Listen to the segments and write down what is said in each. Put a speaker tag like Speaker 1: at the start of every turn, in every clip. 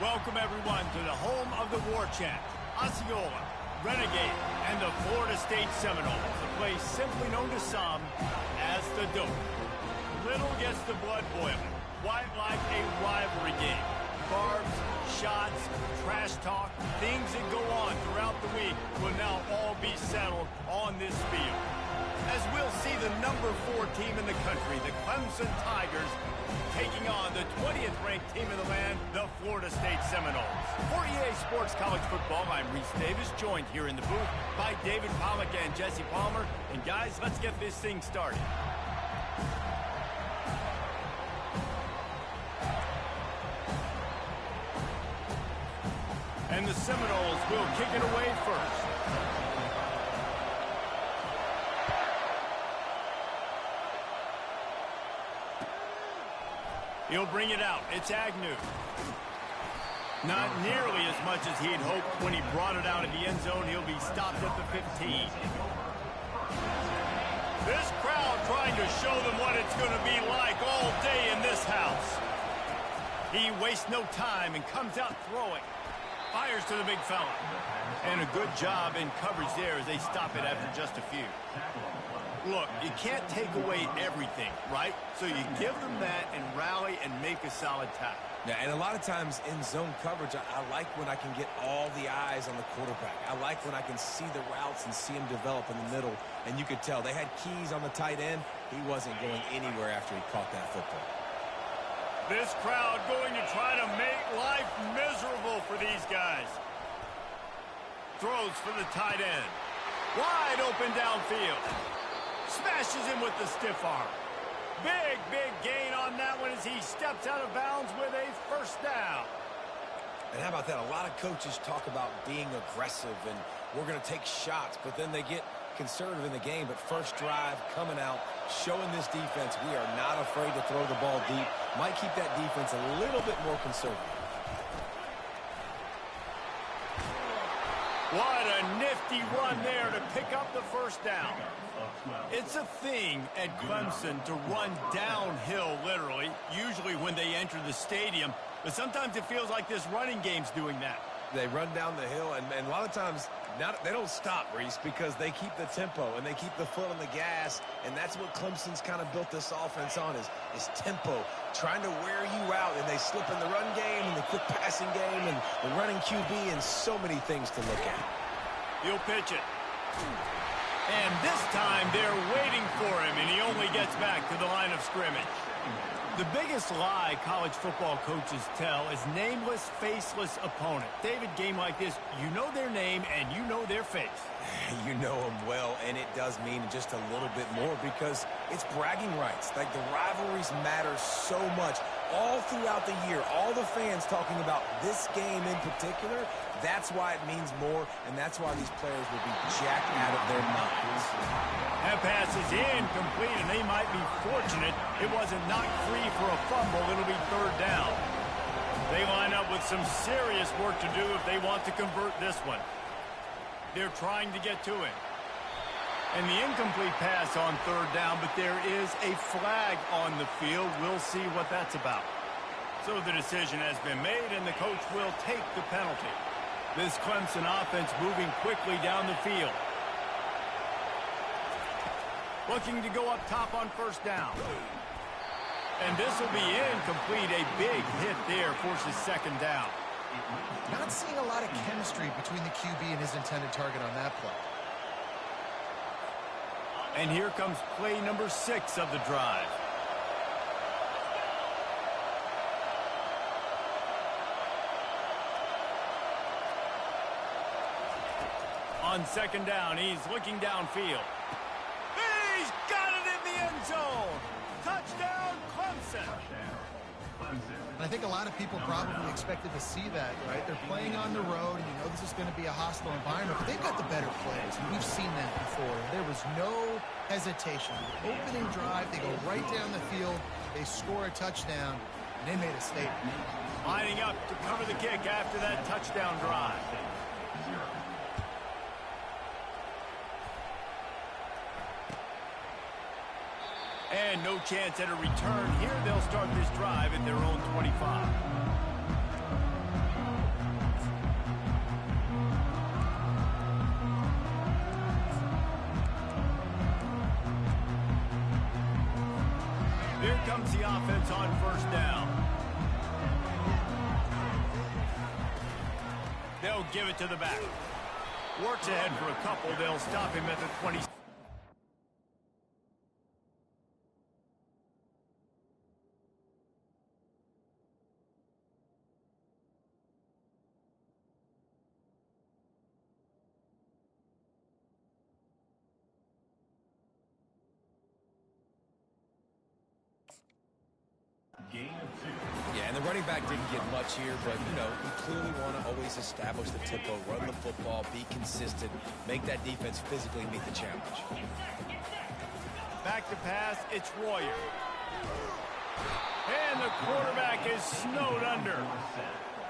Speaker 1: Welcome, everyone, to the home of the War Chant, Osceola, Renegade, and the Florida State Seminoles, a place simply known to some as the Dope. Little gets the blood boiling, quite like a rivalry game. Barbs, shots, trash talk, things that go on throughout the week will now all be settled on this field. As we'll see the number 4 team in the country, the Clemson Tigers, taking on the 20th ranked team in the land, the Florida State Seminoles. For EA Sports College Football, I'm Reese Davis, joined here in the booth by David Pollack and Jesse Palmer. And guys, let's get this thing started. And the Seminoles will kick it away first. He'll bring it out. It's Agnew. Not nearly as much as he'd hoped when he brought it out of the end zone. He'll be stopped at the 15. This crowd trying to show them what it's going to be like all day in this house. He wastes no time and comes out throwing. Fires to the big fella. And a good job in coverage there as they stop it after just a few. Look, you can't take away everything, right? So you give them that and rally and make a solid tackle.
Speaker 2: Yeah, and a lot of times in zone coverage, I like when I can get all the eyes on the quarterback. I like when I can see the routes and see him develop in the middle. And you could tell they had keys on the tight end. He wasn't going anywhere after he caught that football.
Speaker 1: This crowd going to try to make life miserable for these guys. Throws for the tight end. Wide open downfield. Smashes him with the stiff arm. Big gain on that one as he steps out of bounds with a first down.
Speaker 2: And how about that? A lot of coaches talk about being aggressive and we're going to take shots, but then they get conservative in the game. But first drive coming out, showing this defense we are not afraid to throw the ball deep. Might keep that defense a little bit more conservative.
Speaker 1: What a nifty run there to pick up the first down. It's a thing at Clemson to run downhill, literally, usually when they enter the stadium. But sometimes it feels like this running game's doing that.
Speaker 2: They run down the hill, and a lot of times they don't stop, Reese, because they keep the tempo and they keep the foot on the gas, and that's what Clemson's kind of built this offense on is tempo, trying to wear you out, and they slip in the run game and the quick passing game and the running QB and so many things to look at.
Speaker 1: He'll pitch it. And this time they're waiting for him, and he only gets back to the line of scrimmage. The biggest lie college football coaches tell is nameless, faceless opponent. David, game like this, you know their name and you know their face.
Speaker 2: You know them well, and it does mean just a little bit more because it's bragging rights. Like, the rivalries matter so much all throughout the year. All the fans talking about this game in particular, that's why it means more, and that's why these players will be jacked out of their minds.
Speaker 1: That pass is incomplete, and they might be fortunate it wasn't knocked free for a fumble. It'll be third down. They line up with some serious work to do if they want to convert this one. They're trying to get to him. And the incomplete pass on third down, but there is a flag on the field. We'll see what that's about. So the decision has been made, and the coach will take the penalty. This Clemson offense moving quickly down the field. Looking to go up top on first down. And this will be incomplete. A big hit there forces second down.
Speaker 3: Not seeing a lot of chemistry between the QB and his intended target on that play.
Speaker 1: And here comes play number 6 of the drive. On second down, he's looking downfield. He's got it in the end zone. Touchdown, Clemson.
Speaker 3: I think a lot of people probably expected to see that, right? They're playing on the road, and you know this is going to be a hostile environment, but they've got the better players, and we've seen that before. There was no hesitation. The opening drive, they go right down the field, they score a touchdown, and they made a statement.
Speaker 1: Lining up to cover the kick after that touchdown drive. And no chance at a return here. They'll start this drive at their own 25. Here comes the offense on first down. They'll give it to the back. Works ahead for a couple. They'll stop him at the 20.
Speaker 2: Yeah, and the running back didn't get much here, but, you know, we clearly want to always establish the tempo, run the football, be consistent, make that defense physically meet the challenge.
Speaker 1: Back to pass, it's Royer. And the quarterback is snowed under.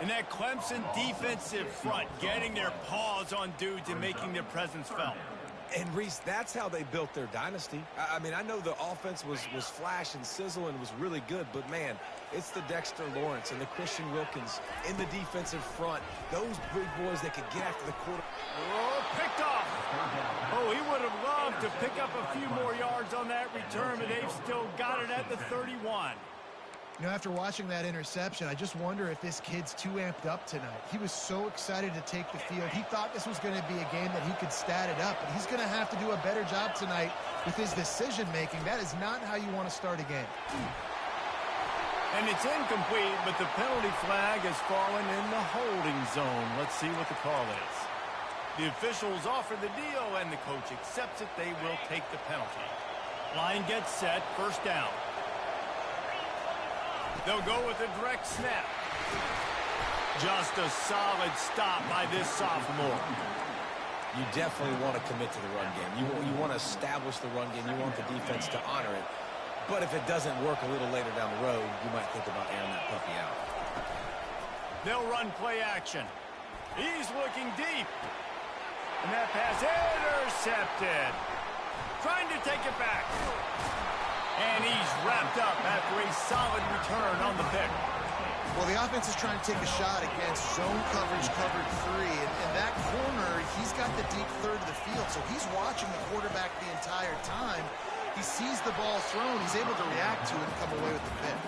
Speaker 1: And that Clemson defensive front getting their paws on dudes and making their presence felt.
Speaker 2: And, Reese, that's how they built their dynasty. I mean, I know the offense was flash and sizzle and was really good, but, man, it's the Dexter Lawrence and the Christian Wilkins in the defensive front. Those big boys that could get after the quarter.
Speaker 1: Oh, picked off. Oh, he would have loved to pick up a few more yards on that return, but they've still got it at the 31.
Speaker 3: You know, after watching that interception, I just wonder if this kid's too amped up tonight. He was so excited to take the field. He thought this was going to be a game that he could stat it up, but he's going to have to do a better job tonight with his decision-making. That is not how you want to start a game.
Speaker 1: And it's incomplete, but the penalty flag has fallen in the holding zone. Let's see what the call is. The officials offer the deal, and the coach accepts it. They will take the penalty. Line gets set, first down. They'll go with a direct snap. Just a solid stop by this sophomore.
Speaker 2: You definitely want to commit to the run game. You want to establish the run game. You want the defense to honor it. But if it doesn't work a little later down the road, you might think about airing that puppy out.
Speaker 1: They'll run play action. He's looking deep. And that pass intercepted. Trying to take it back. And he's wrapped up after a solid return on the pick.
Speaker 3: Well, the offense is trying to take a shot against zone coverage, covered three. And that corner, he's got the deep third of the field, so he's watching the quarterback the entire time. He sees the ball thrown. He's able to react to it and come away with the pick.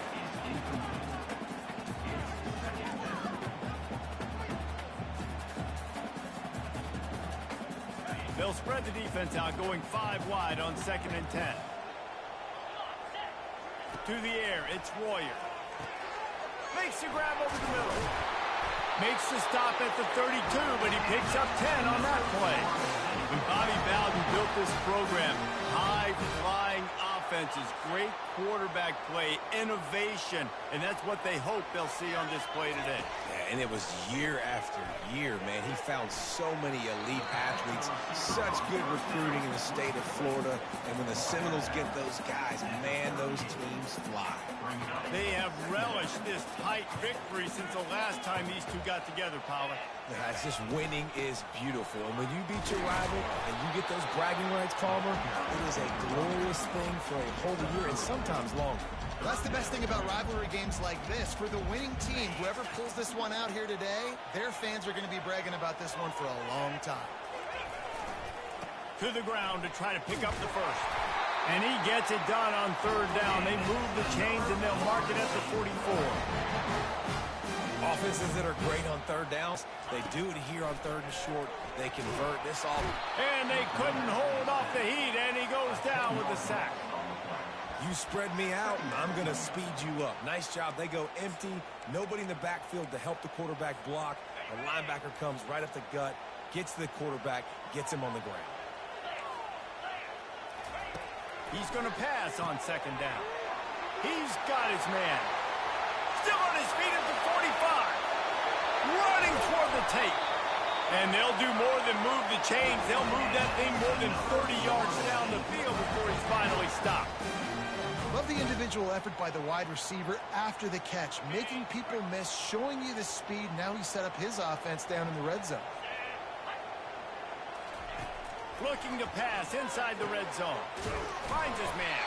Speaker 1: They'll spread the defense out, going 5 wide on 2nd and 10. To the air, it's Royer. Makes the grab over the middle. Makes the stop at the 32, but he picks up 10 on that play. When Bobby Bowden built this program, high-flying offenses, great quarterback play, innovation, and that's what they hope they'll see on display today.
Speaker 2: Yeah, and it was year after year, man. He found so many elite athletes, such good recruiting in the state of Florida, and when the Seminoles get those guys, man, those teams fly.
Speaker 1: They have relished this tight victory since the last time these two got together, Pollard.
Speaker 2: Yeah, it's just winning is beautiful, and when you beat your rival and you get those bragging rights, Palmer, it is a glorious thing for a whole year and sometimes longer.
Speaker 3: Well, that's the best thing about rivalry games like this. For the winning team, whoever pulls this one out here today, their fans are going to be bragging about this one for a long time.
Speaker 1: To the ground to try to pick up the first. And he gets it done on 3rd down. They move the chains, and they'll mark it at the 44.
Speaker 2: Offenses that are great on 3rd downs, they do it here on 3rd and short. They convert this off.
Speaker 1: And they couldn't hold off the heat, and he goes down with a sack.
Speaker 2: You spread me out, I'm going to speed you up. Nice job. They go empty. Nobody in the backfield to help the quarterback block. The linebacker comes right up the gut, gets to the quarterback, gets him on the ground.
Speaker 1: He's going to pass on 2nd down. He's got his man. Still on his feet at the 45. Running toward the tape. And they'll do more than move the chains. They'll move that thing more than 30 yards down the field before he's finally stopped.
Speaker 3: Love the individual effort by the wide receiver after the catch, making people miss, showing you the speed. Now he set up his offense down in the red zone.
Speaker 1: Looking to pass inside the red zone. Finds his man.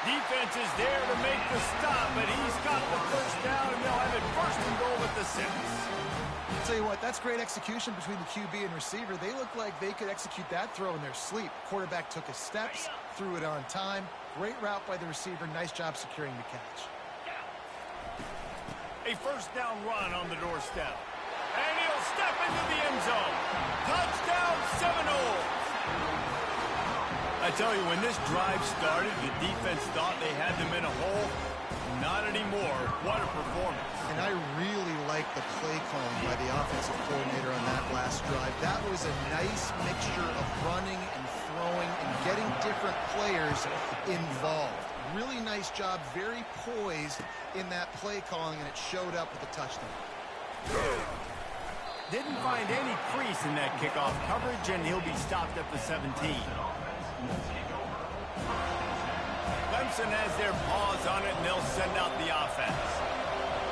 Speaker 1: Defense is there to make the stop, but he's got the first down, and they'll have it first and goal at the 6.
Speaker 3: I'll tell you what, that's great execution between the QB and receiver. They look like they could execute that throw in their sleep. Quarterback took his steps, threw it on time. Great route by the receiver. Nice job securing the catch.
Speaker 1: A first down run on the doorstep. And he'll step into the end zone. Touchdown, Seminoles. I tell you, when this drive started, the defense thought they had them in a hole. Not anymore. What a performance.
Speaker 3: And I really like the play calling by the offensive coordinator on that last drive. That was a nice mixture of running and throwing and getting different players involved. Really nice job, very poised in that play calling, and it showed up with a touchdown.
Speaker 1: Didn't find any crease in that kickoff coverage, and he'll be stopped at the 17. Clemson has their paws on it, and they'll send out the offense.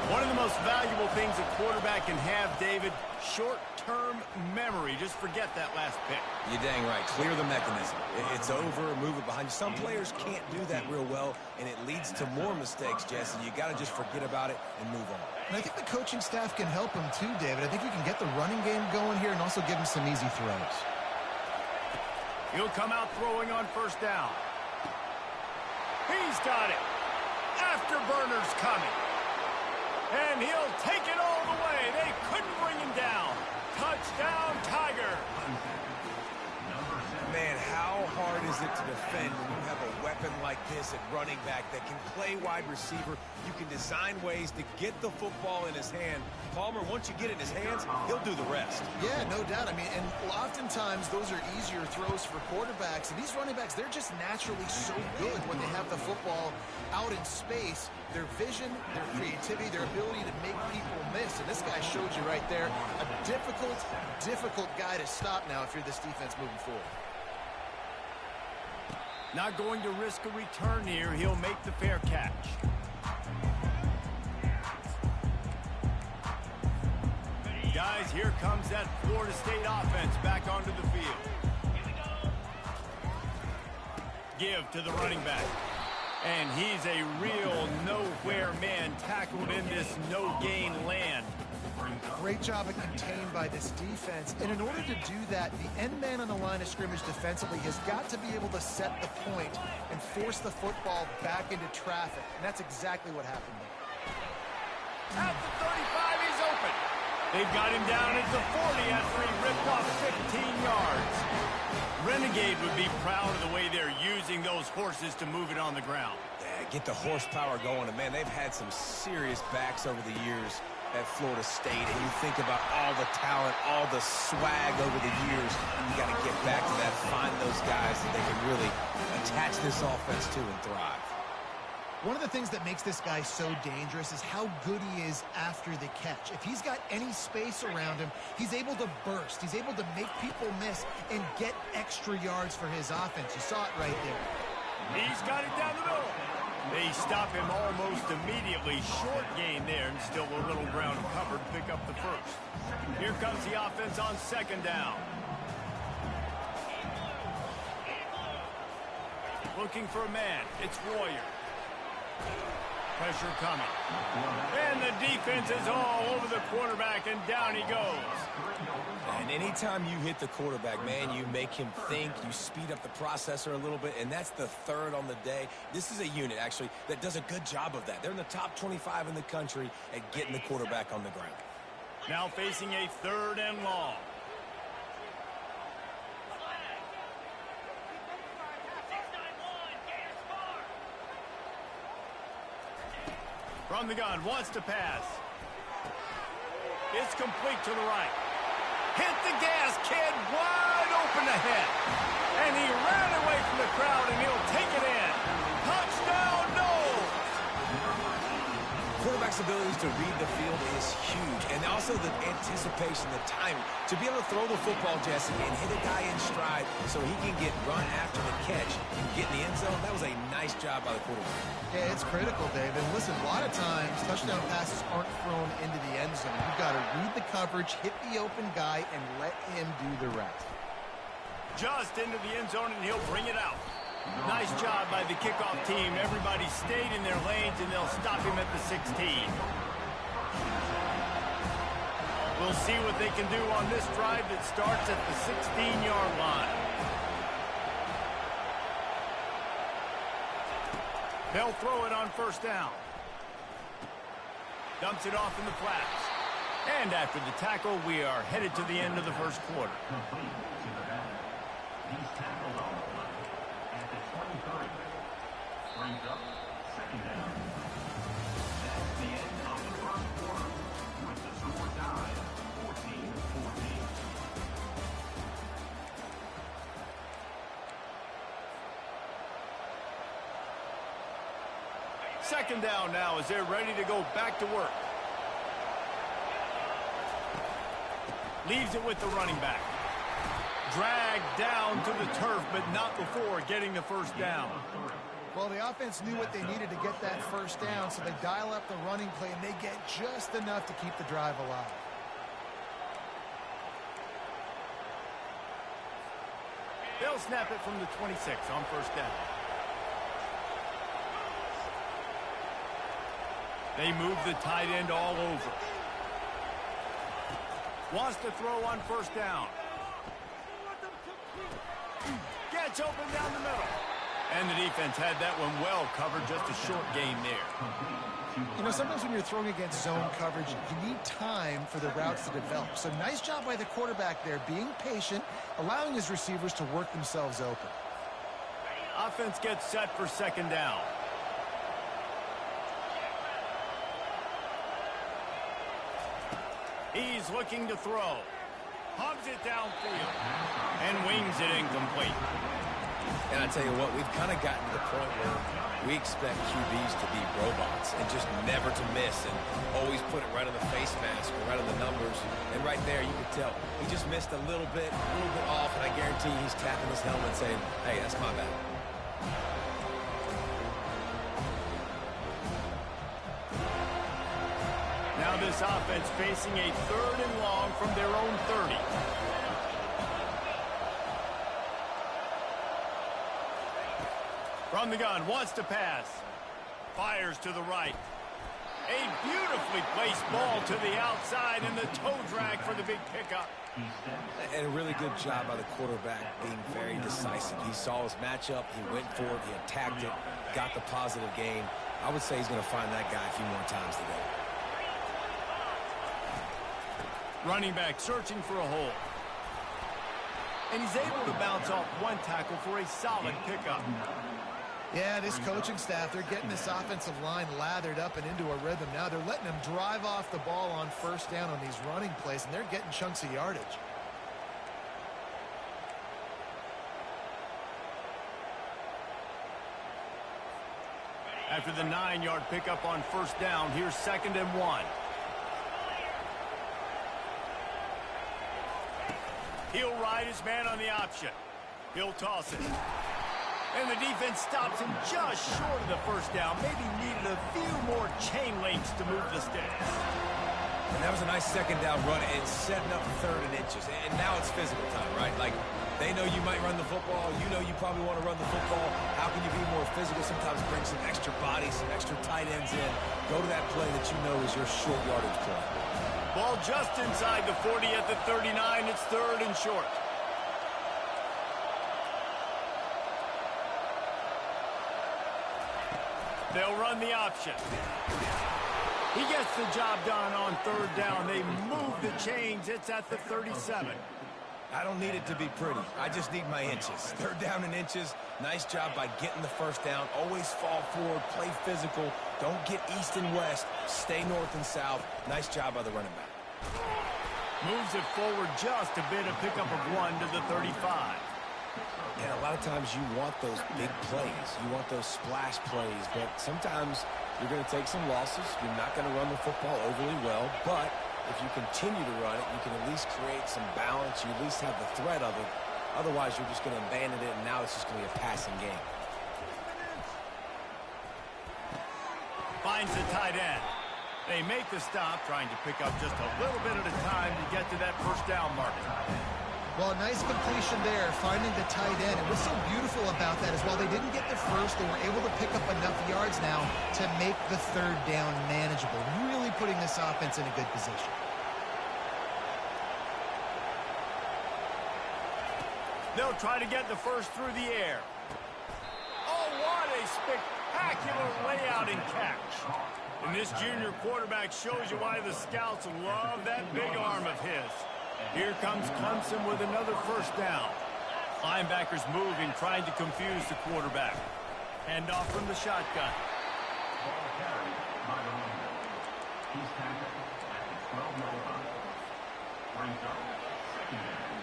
Speaker 1: One of the most valuable things a quarterback can have, David, short-term memory. Just forget that last pick.
Speaker 2: You're dang right. Clear the mechanism. It's over, move it behind you. Some players can't do that real well, and it leads to more mistakes, Jesse. You got to just forget about it and move on.
Speaker 3: And I think the coaching staff can help him too, David. I think you can get the running game going here and also give him some easy throws.
Speaker 1: He'll come out throwing on first down. He's got it. Afterburner's coming. And he'll take it all the way. They couldn't bring him down. Touchdown, Tiger.
Speaker 2: Man, how hard is it to defend when you have a weapon like this at running back that can play wide receiver? You can design ways to get the football in his hand. Palmer, once you get it in his hands, he'll do the rest.
Speaker 3: Yeah, no doubt. I mean, and oftentimes those are easier throws for quarterbacks. And these running backs, they're just naturally so good when they have the football out in space. Their vision, their creativity, their ability to make people miss. And this guy showed you right there, a difficult guy to stop now if you're this defense moving forward.
Speaker 1: Not going to risk a return here. He'll make the fair catch. Guys, here comes that Florida State offense back onto the field. Give to the running back. And he's a real nowhere man tackled in this no-gain land.
Speaker 3: Great job of contained by this defense. And in order to do that, the end man on the line of scrimmage defensively has got to be able to set the point and force the football back into traffic. And that's exactly what happened there.
Speaker 1: At the 35, he's open. They've got him down at the 40 after he ripped off 15 yards. Renegade would be proud of the way they're using those horses to move it on the ground.
Speaker 2: Yeah, get the horsepower going. And, man, they've had some serious backs over the years at Florida State, and you think about all the talent, all the swag over the years, you got to get back to that, find those guys that they can really attach this offense to and thrive.
Speaker 3: One of the things that makes this guy so dangerous is how good he is after the catch. If he's got any space around him, he's able to burst. He's able to make people miss and get extra yards for his offense. You saw it right there.
Speaker 1: He's got it down the middle. They stop him almost immediately. Short gain there, and still a little ground covered. Pick up the first. Here comes the offense on second down. Looking for a man. It's Warrior. Pressure coming. And the defense is all over the quarterback, and down he goes.
Speaker 2: And anytime you hit the quarterback, man, you make him think, you speed up the processor a little bit, and that's the third on the day. This is a unit, actually, that does a good job of that. They're in the top 25 in the country at getting the quarterback on the ground.
Speaker 1: Now facing a third and long. From the gun, wants to pass. It's complete to the right. Hit the gas, kid, wide open ahead. And he ran away from the crowd, and he'll take it in. Touchdown, Noles!
Speaker 2: Quarterback's abilities to read the field is huge. And also the anticipation, the timing. To be able to throw the football, Jesse, and hit a guy in stride so he can get run after the catch and get in the end zone, that was a nice job by the quarterback.
Speaker 3: Yeah, it's critical, Dave. And listen, a lot of times touchdown passes aren't thrown into the end zone. You've got to read the coverage, hit the open guy, and let him do the rest.
Speaker 1: Just into the end zone, and he'll bring it out. Nice job by the kickoff team. Everybody stayed in their lanes, and they'll stop him at the 16. We'll see what they can do on this drive that starts at the 16-yard line. They'll throw it on first down. Dumps it off in the flats. And after the tackle, we are headed to the end of the first quarter.
Speaker 4: He's tackled on the play at the 23. Brings up second down. That's the end of the first quarter with the score tied 14-14.
Speaker 1: Second down now as they're ready to go back to work. Leaves it with the running back. Dragged down to the turf, but not before getting the first down.
Speaker 3: Well, the offense knew what they needed to get that first down, so they dial up the running play, and they get just enough to keep the drive alive.
Speaker 1: They'll snap it from the 26 on first down. They move the tight end all over. Wants to throw on first down. Gets open down the middle. And the defense had that one well covered. Just a short gain there.
Speaker 3: You know, sometimes when you're throwing against zone coverage, you need time for the routes to develop. So nice job by the quarterback there, being patient, allowing his receivers to work themselves open.
Speaker 1: Offense gets set for second down. He's looking to throw. Hogs it downfield. And wings it incomplete.
Speaker 2: And I tell you what, we've kind of gotten to the point where we expect QBs to be robots and just never to miss and always put it right on the face mask or right on the numbers. And right there, you can tell he just missed a little bit off, and I guarantee he's tapping his helmet saying, hey, that's my bad.
Speaker 1: Now this offense facing a third and long from their own 30. From the gun, wants to pass. Fires to the right. A beautifully placed ball to the outside, and the toe drag for the big pickup.
Speaker 2: And a really good job by the quarterback being very decisive. He saw his matchup, he went for it, he attacked it, got the positive gain. I would say he's going to find that guy a few more times today.
Speaker 1: Running back searching for a hole. And he's able to bounce off one tackle for a solid pickup.
Speaker 3: Yeah, this coaching staff, they're getting this offensive line lathered up and into a rhythm. Now they're letting them drive off the ball on first down on these running plays, and they're getting chunks of yardage.
Speaker 1: After the 9-yard pickup on first down, here's 2nd and 1. He'll ride his man on the option. He'll toss it. And the defense stops him just short of the first down. Maybe needed a few more chain links to move the sticks.
Speaker 2: And that was a nice second down run and setting up 3rd and inches. And now it's physical time, right? Like, they know you might run the football. You know you probably want to run the football. How can you be more physical? Sometimes bring some extra bodies, some extra tight ends in. Go to that play that you know is your short yardage play.
Speaker 1: Ball just inside the 40 at the 39. It's 3rd and short. They'll run the option. He gets the job done on 3rd down. They move the chains. It's at the 37.
Speaker 2: I don't need it to be pretty. I just need my inches. 3rd down and inches. Nice job by getting the first down. Always fall forward. Play physical. Don't get east and west. Stay north and south. Nice job by the running back.
Speaker 1: Moves it forward just a bit. A pickup of 1 to the 35.
Speaker 2: And a lot of times you want those big plays. You want those splash plays. But sometimes you're going to take some losses. You're not going to run the football overly well. But if you continue to run it, you can at least create some balance. You at least have the threat of it. Otherwise, you're just going to abandon it, and now it's just going to be a passing game.
Speaker 1: Finds the tight end. They make the stop, trying to pick up just a little bit at a time to get to that first down marker.
Speaker 3: Well, a nice completion there, finding the tight end. And what's so beautiful about that is while they didn't get the first, they were able to pick up enough yards now to make the third down manageable, really putting this offense in a good position.
Speaker 1: They'll try to get the first through the air. Oh, what a spectacular layout and catch. And this junior quarterback shows you why the scouts love that big arm of his. Here comes Clemson with another first down. Linebackers moving, trying to confuse the quarterback. Handoff from the shotgun.
Speaker 4: Ball carried by the running back. He's tackled at the 12-yard line. Brings up second down.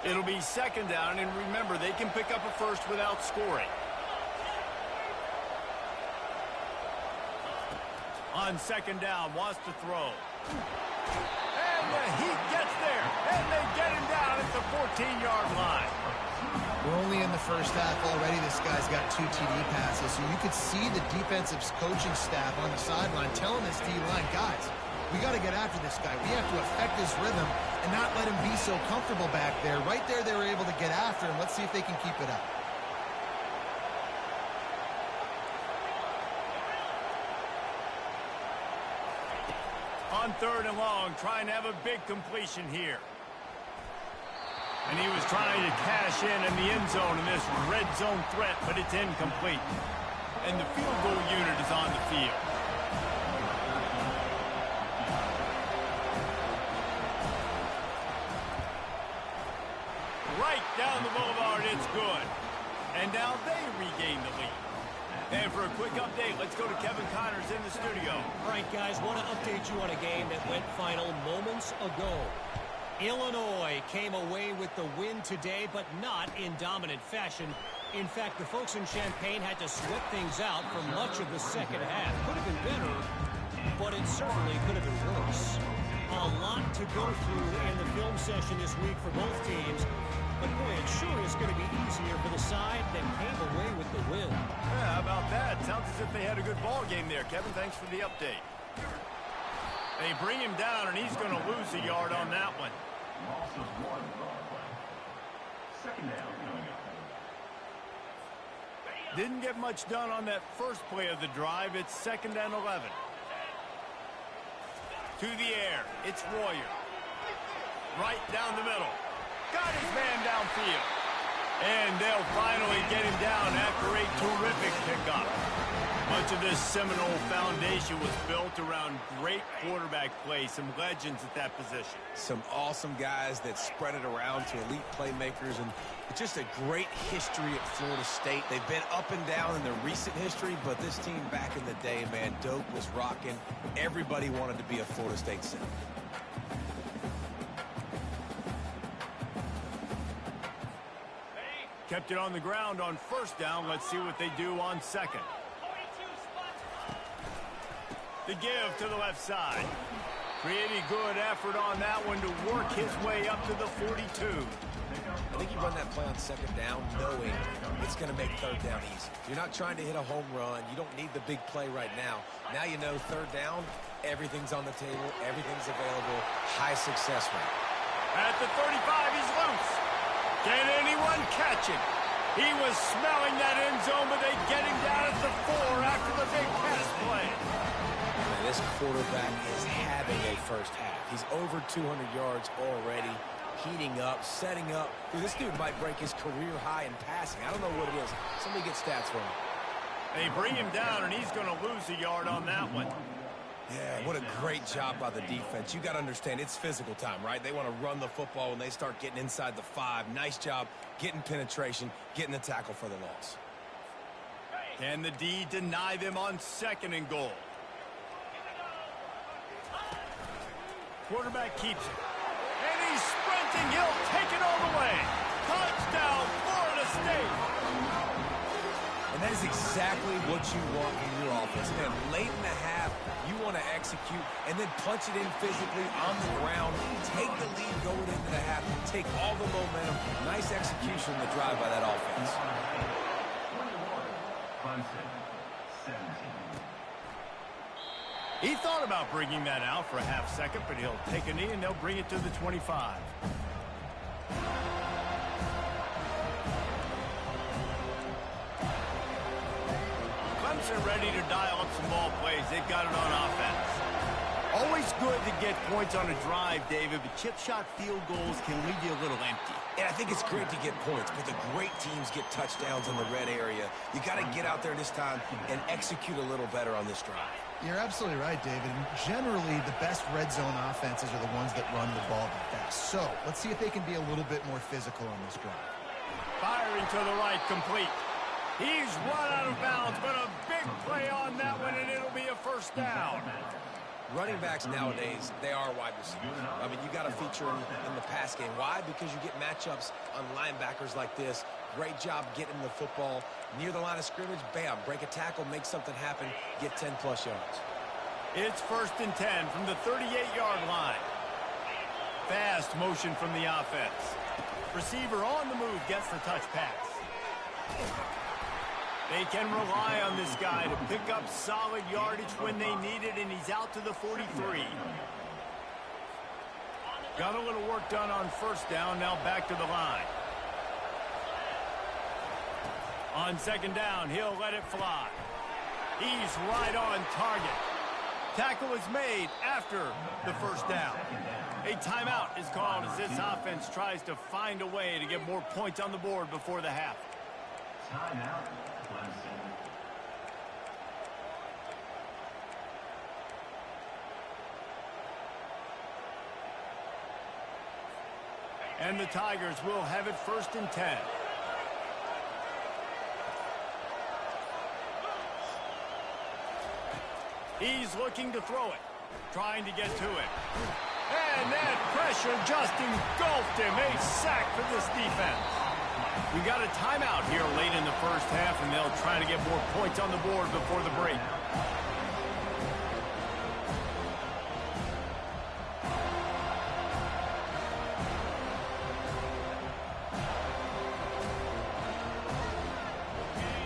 Speaker 1: It'll be second down, and remember, they can pick up a first without scoring. On second down, wants to throw. And the Heat gets there, and they get him down at the 14-yard line.
Speaker 3: We're only in the first half already. This guy's got 2 TD passes, so you could see the defensive coaching staff on the sideline telling this D-line, guys, we got to get after this guy. We have to affect his rhythm and not let him be so comfortable back there. Right there, they were able to get after him. Let's see if they can keep it up.
Speaker 1: On third and long, trying to have a big completion here. And he was trying to cash in the end zone in this red zone threat, but it's incomplete. And the field goal unit is on the field. Right down the boulevard, it's good. And now they regain the lead. And for a quick update, let's go to Kevin Connors in the studio.
Speaker 5: All right, guys, want to update you on a game that went final moments ago. Illinois came away with the win today, but not in dominant fashion. In fact, the folks in Champaign had to sweat things out for much of the second half. Could have been better, but it certainly could have been worse. A lot to go through in the film session this week for both teams. But boy, it sure is going to be easier for the side that came away with the win.
Speaker 1: Yeah, how about that? Sounds as if they had a good ball game there. Kevin, thanks for the update. They bring him down, and he's going to lose a yard on that one.
Speaker 4: Loss of 1 on the play. Second down coming up.
Speaker 1: Didn't get much done on that first play of the drive. It's second and 11. To the air. It's Royer. Right down the middle. Got his man downfield. And they'll finally get him down after a terrific pickup. Much of this Seminole foundation was built around great quarterback play, some legends at that position.
Speaker 2: Some awesome guys that spread it around to elite playmakers, and just a great history at Florida State. They've been up and down in their recent history, but this team back in the day, man, Doak was rocking. Everybody wanted to be a Florida State Seminole.
Speaker 1: Kept it on the ground on first down. Let's see what they do on second. The give to the left side. Pretty good effort on that one to work his way up to the 42.
Speaker 2: I think you run that play on second down knowing it's going to make third down easy. You're not trying to hit a home run. You don't need the big play right now. Now you know third down, everything's on the table, everything's available, high success rate.
Speaker 1: At the 35, he's loose. Can anyone catch him? He was smelling that end zone, but they get him down at the 4 after the big pass play.
Speaker 2: Man, this quarterback is having a first half. He's over 200 yards already, heating up, setting up. Dude, this dude might break his career high in passing. I don't know what it is. Somebody get stats for him.
Speaker 1: They bring him down, and he's going to lose a yard on that one.
Speaker 2: Yeah, what a great job by the defense. You got to understand, it's physical time, right? They want to run the football when they start getting inside the 5. Nice job getting penetration, getting the tackle for the loss.
Speaker 1: Can the D deny them on second and goal? Quarterback keeps it. And he's sprinting. He'll take it all the way. Touchdown, Florida State.
Speaker 2: And that is exactly what you want in your offense. Man, late in the half, you want to execute and then punch it in physically on the ground. Take the lead going into the half. Take all the momentum. Nice execution in the drive by that offense.
Speaker 4: 21, Clemson, 17.
Speaker 1: He thought about bringing that out for a half second, but he'll take a knee and they'll bring it to the 25. Clemson ready to dial up some ball plays. They've got it on offense. Always good to get points on a drive, David, but chip shot field goals can leave you a little empty.
Speaker 2: Yeah, I think it's great to get points, but the great teams get touchdowns in the red area. You got to get out there this time and execute a little better on this drive.
Speaker 3: You're absolutely right, David. Generally, the best red zone offenses are the ones that run the ball the best. So let's see if they can be a little bit more physical on this drive.
Speaker 1: Firing to the right, complete. He's run out of bounds, but a big play on that one, and it'll be a first down.
Speaker 2: Running backs nowadays, they are wide receivers. I mean, you got to feature them in the pass game. Why? Because you get matchups on linebackers like this. Great job getting the football near the line of scrimmage. Bam, break a tackle, make something happen, get 10-plus yards.
Speaker 1: It's 1st and 10 from the 38-yard line. Fast motion from the offense. Receiver on the move gets the touch pass. They can rely on this guy to pick up solid yardage when they need it, and he's out to the 43. Got a little work done on first down, now back to the line. On 2nd down, he'll let it fly. He's right on target. Tackle is made after the first down. A timeout is called as this offense tries to find a way to get more points on the board before the half.
Speaker 4: Timeout, Clemson.
Speaker 1: And the Tigers will have it 1st and 10. He's looking to throw it, trying to get to it. And that pressure just engulfed him. A sack for this defense. We got a timeout here late in the first half, and they'll try to get more points on the board before the break.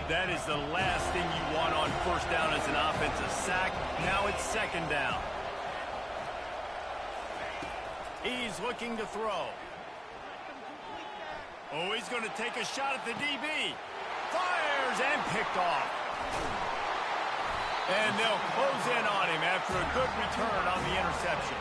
Speaker 1: That is the last thing you want on first down as an offensive sack. Now it's 2nd down. He's looking to throw. Oh, he's going to take a shot at the DB. Fires and picked off. And they'll close in on him after a good return on the interception.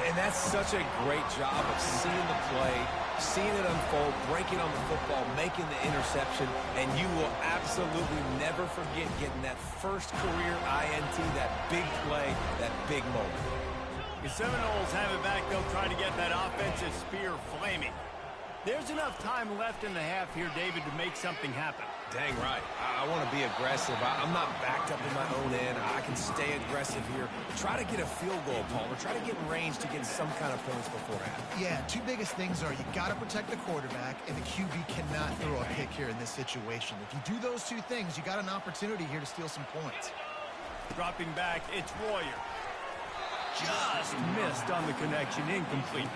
Speaker 2: And that's such a great job of seeing the play, seeing it unfold, breaking on the football, making the interception, and you will absolutely never forget getting that first career INT, that big play, that big moment.
Speaker 1: The Seminoles have it back. They'll try to get that offensive spear flaming. There's enough time left in the half here, David, to make something happen.
Speaker 2: Dang right. I want to be aggressive. I'm not backed up in my own end. I can stay aggressive here. Try to get a field goal, Palmer. Try to get in range to get some kind of points beforehand.
Speaker 3: Yeah, two biggest things are you got to protect the quarterback, and the QB cannot throw a pick here in this situation. If you do those two things, you got an opportunity here to steal some points.
Speaker 1: Dropping back, it's Warrior. Just missed on the connection, incomplete.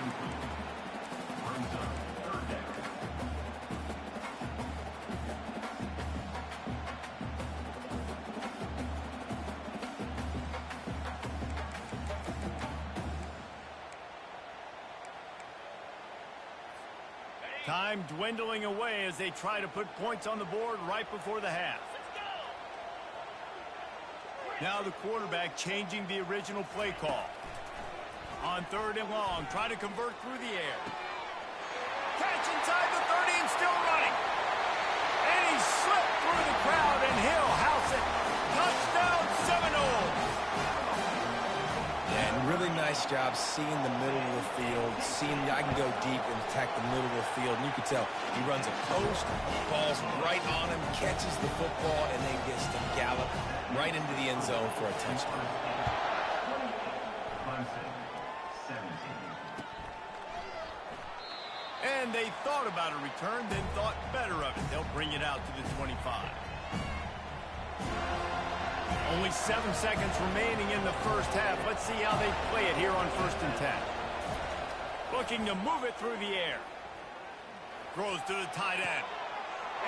Speaker 1: Time dwindling away as they try to put points on the board right before the half. Now the quarterback changing the original play call. On 3rd and long, try to convert through the air. Catch inside the 30 and still running. And he slipped through the crowd and he'll house it. Touchdown Seminoles.
Speaker 2: And really nice job seeing the middle of the field, seeing I can go deep and attack the middle of the field. And you can tell he runs a post, ball's right on him, catches the football, and then gets to gallop right into the end zone for a touchdown.
Speaker 1: And they thought about a return, then thought better of it. They'll bring it out to the 25. Only 7 seconds remaining in the first half. Let's see how they play it here on 1st and 10. Looking to move it through the air. Throws to the tight end.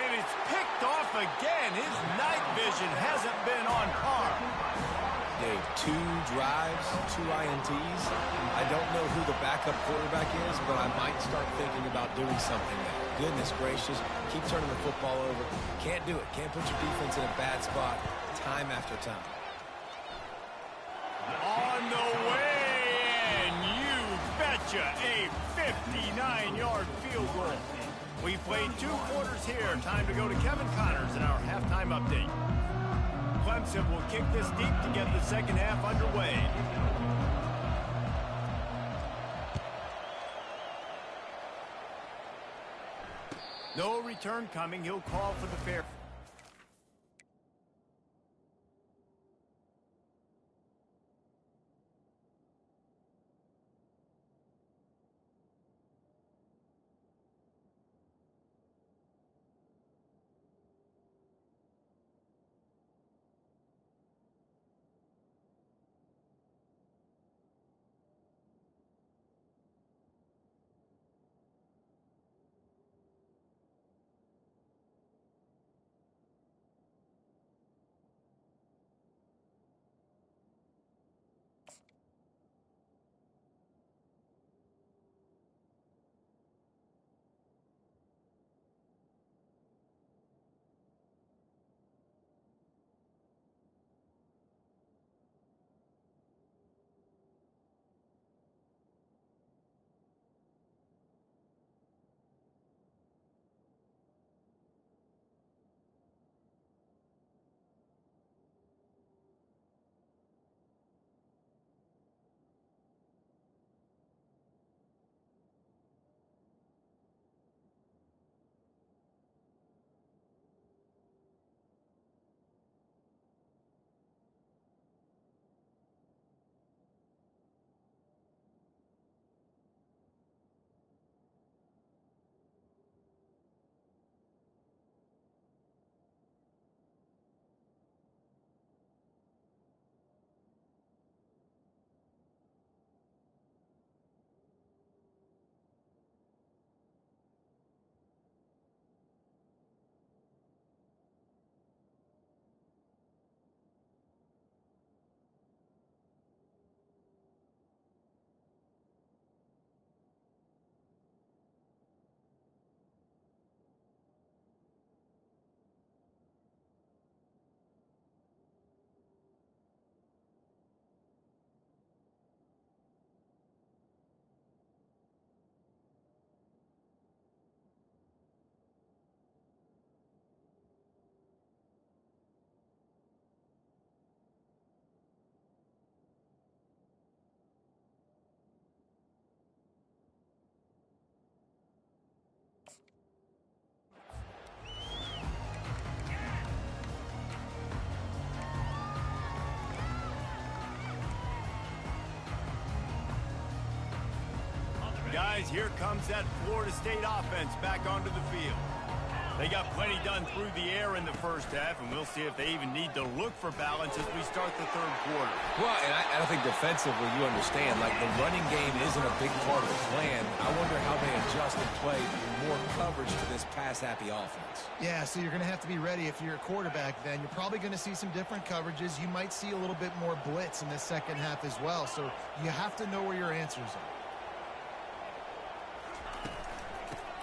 Speaker 1: And it's picked off again. His night vision hasn't been on par.
Speaker 2: Dave, 2 drives, 2 INTs. I don't know who the backup quarterback is, but I might start thinking about doing something there. Goodness gracious, keep turning the football over. Can't do it. Can't put your defense in a bad spot time after time.
Speaker 1: On the way, and you betcha, a 59-yard field goal. We played 2 quarters here. Time to go to Kevin Connors in our halftime update. Clemson will kick this deep to get the second half underway. No return coming. He'll call for the fair. Guys, here comes that Florida State offense back onto the field. They got plenty done through the air in the first half, and we'll see if they even need to look for balance as we start the third quarter.
Speaker 2: Well, and I think defensively, you understand, like the running game isn't a big part of the plan. I wonder how they adjust and play more coverage to this pass-happy offense.
Speaker 3: Yeah, so you're going to have to be ready if you're a quarterback then. You're probably going to see some different coverages. You might see a little bit more blitz in the second half as well, so you have to know where your answers are.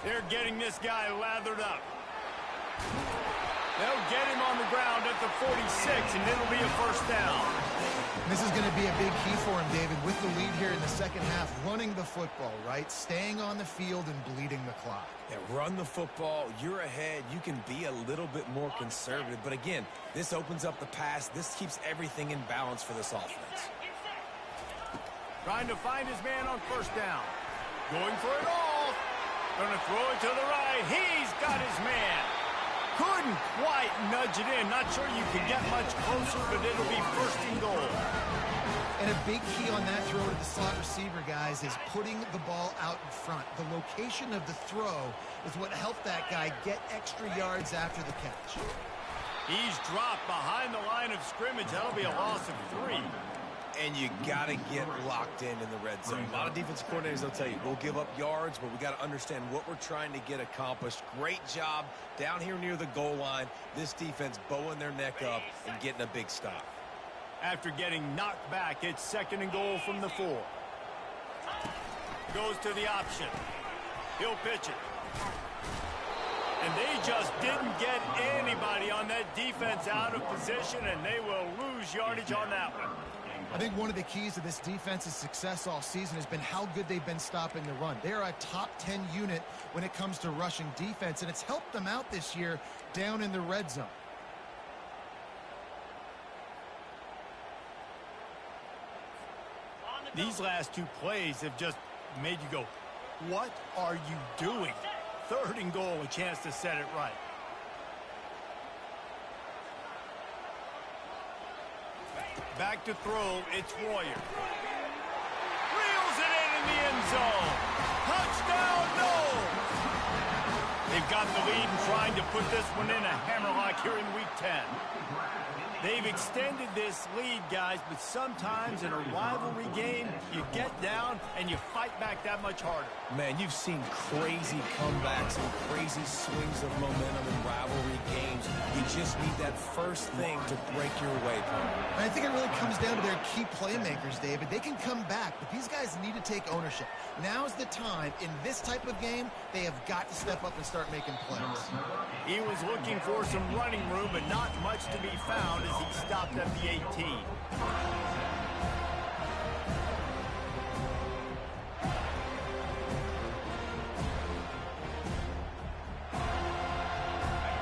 Speaker 1: They're getting this guy lathered up. They'll get him on the ground at the 46, and it'll be a first down.
Speaker 3: This is going to be a big key for him, David, with the lead here in the second half, running the football, right? Staying on the field and bleeding the clock.
Speaker 2: Yeah, run the football. You're ahead. You can be a little bit more conservative. But again, this opens up the pass. This keeps everything in balance for this offense.
Speaker 1: Trying to find his man on first down. Going for it all. Going to throw it to the right. He's got his man. Couldn't quite nudge it in. Not sure you can get much closer, but it'll be first and goal.
Speaker 3: And a big key on that throw to the slot receiver, guys, is putting the ball out in front. The location of the throw is what helped that guy get extra yards after the catch.
Speaker 1: He's dropped behind the line of scrimmage. That'll be a loss of 3.
Speaker 2: And you got to get locked in the red zone. A lot of defensive coordinators will tell you, we'll give up yards, but we got to understand what we're trying to get accomplished. Great job down here near the goal line. This defense bowing their neck up and getting a big stop.
Speaker 1: After getting knocked back, it's 2nd and goal from the 4. Goes to the option. He'll pitch it. And they just didn't get anybody on that defense out of position, and they will lose yardage on that one.
Speaker 3: I think one of the keys to this defense's success all season has been how good they've been stopping the run. They are a top 10 unit when it comes to rushing defense, and it's helped them out this year down in the red zone.
Speaker 1: These last 2 plays have just made you go, what are you doing? 3rd and goal, a chance to set it right. Back to throw, it's Royer. Reels it in the end zone. Touchdown, no! They've got the lead and trying to put this one in a hammerlock here in week 10. They've extended this lead, guys, but sometimes in a rivalry game, you get down and you fight back that much harder.
Speaker 2: Man, you've seen crazy comebacks and crazy swings of momentum in rivalry games. You just need that first thing to break your way, Paul.
Speaker 3: And I think it really comes down to their key playmakers, David. They can come back, but these guys need to take ownership. Now's the time. In this type of game, they have got to step up and start making plays.
Speaker 1: He was looking for some running room, but not much to be found as he stopped at the 18.